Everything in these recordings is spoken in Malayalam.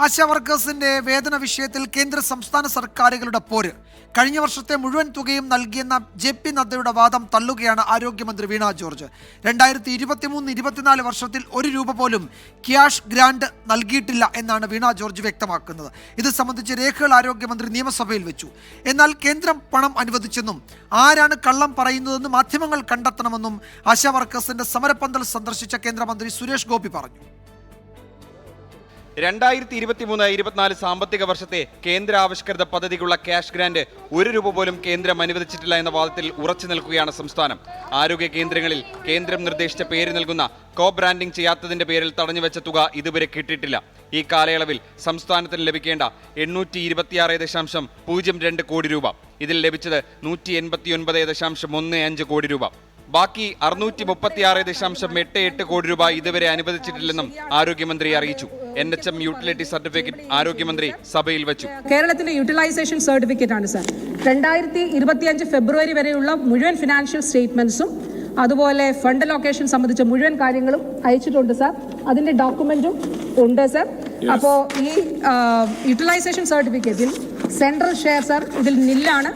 ആശാ വർക്കേഴ്സിന്റെ വേതന വിഷയത്തിൽ കേന്ദ്ര സംസ്ഥാന സർക്കാരുകളുടെ പോര്. കഴിഞ്ഞ വർഷത്തെ മുഴുവൻ തുകയും നൽകിയെന്ന JP നദ്ദയുടെ വാദം തള്ളുകയാണ് ആരോഗ്യമന്ത്രി വീണ ജോർജ്. 2023-24 വർഷത്തിൽ 1 രൂപ പോലും ക്യാഷ് ഗ്രാന്റ് നൽകിയിട്ടില്ല എന്നാണ് വീണ ജോർജ് വ്യക്തമാക്കുന്നത്. ഇത് സംബന്ധിച്ച് രേഖകൾ ആരോഗ്യമന്ത്രി നിയമസഭയിൽ വെച്ചു. എന്നാൽ കേന്ദ്രം പണം അനുവദിച്ചെന്നും ആരാണ് കള്ളം പറയുന്നതെന്ന് മാധ്യമങ്ങൾ കണ്ടെത്തണമെന്നും ആശാ വർക്കേഴ്സിന്റെ സമരപ്പന്തൽ സന്ദർശിച്ച കേന്ദ്രമന്ത്രി സുരേഷ് ഗോപി പറഞ്ഞു. 2023-24 സാമ്പത്തിക വർഷത്തെ കേന്ദ്ര ആവിഷ്കൃത പദ്ധതിക്കുള്ള ക്യാഷ് ഗ്രാന്റ് 1 രൂപ പോലും കേന്ദ്രം അനുവദിച്ചിട്ടില്ല എന്ന വാദത്തിൽ ഉറച്ചു നിൽക്കുകയാണ് സംസ്ഥാനം. ആരോഗ്യ കേന്ദ്രങ്ങളിൽ കേന്ദ്രം നിർദ്ദേശിച്ച പേര് നൽകുന്ന കോ ബ്രാൻഡിംഗ് ചെയ്യാത്തതിന്റെ പേരിൽ തടഞ്ഞുവെച്ച തുക ഇതുവരെ കിട്ടിയിട്ടില്ല. ഈ കാലയളവിൽ സംസ്ഥാനത്തിന് ലഭിക്കേണ്ട 826.02 കോടി രൂപ, ഇതിൽ ലഭിച്ചത് 189.15 കോടി രൂപ. ബാക്കി 636.88 കോടി രൂപ ഇതുവരെ അനുവദിച്ചിട്ടില്ലെന്നും ആരോഗ്യമന്ത്രി അറിയിച്ചു. NHM യൂട്ടിലിറ്റി സർട്ടിഫിക്കറ്റ് ആരോഗ്യമന്ത്രി സഭയിൽ വെച്ചു. കേരളത്തിന്റെ യൂട്ടിലൈസേഷൻ സർട്ടിഫിക്കറ്റ് ആണ് സർ. 2025 ഫെബ്രുവരി വരെയുള്ള മുഴുവൻ ഫിനാൻഷ്യൽ സ്റ്റേറ്റ്മെന്റ്സും അതുപോലെ ഫണ്ട് ലൊക്കേഷൻ സംബന്ധിച്ച മുഴുവൻ കാര്യങ്ങളും അയച്ചിട്ടുണ്ട് സർ. അതിന്റെ ഡോക്യുമെന്റും ഉണ്ട് സർ. അപ്പോൾ ഈ യൂട്ടിലൈസേഷൻ സർട്ടിഫിക്കറ്റിൽ സെൻട്രൽ ഷെയർ സർ ഇതിൽ നില്ലാണ്.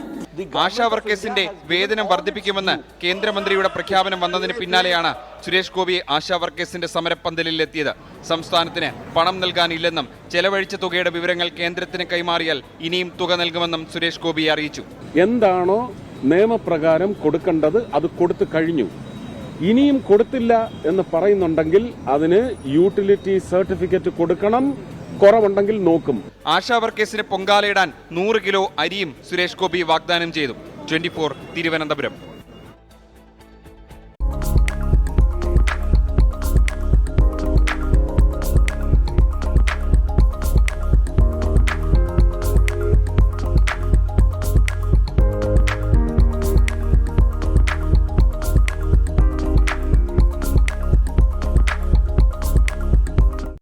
ആശാ വർക്കേഴ്സിന്റെ വേതനം വർദ്ധിപ്പിക്കുമെന്ന് കേന്ദ്രമന്ത്രിയുടെ പ്രഖ്യാപനം വന്നതിന് പിന്നാലെയാണ് സുരേഷ് ഗോപി ആശാ വർക്കേഴ്സിന്റെ സമരപ്പന്തലിൽ എത്തിയത്. സംസ്ഥാനത്തിന് പണം നൽകാനില്ലെന്നും ചെലവഴിച്ച തുകയുടെ വിവരങ്ങൾ കേന്ദ്രത്തിന് കൈമാറിയാൽ ഇനിയും തുക നൽകുമെന്നും സുരേഷ് ഗോപി അറിയിച്ചു. എന്താണോ നിയമപ്രകാരം കൊടുക്കേണ്ടത് അത് കൊടുത്തു കഴിഞ്ഞു. ഇനിയും കൊടുത്തില്ല എന്ന് പറയുന്നുണ്ടെങ്കിൽ അതിന് യൂട്ടിലിറ്റി സർട്ടിഫിക്കറ്റ് കൊടുക്കണം. കുറവുണ്ടെങ്കിൽ നോക്കും. ആശാ വർക്കേഴ്സിന് പൊങ്കാലയിടാൻ 100 കിലോ അരിയും സുരേഷ് ഗോപി വാഗ്ദാനം ചെയ്തു. 24 തിരുവനന്തപുരം.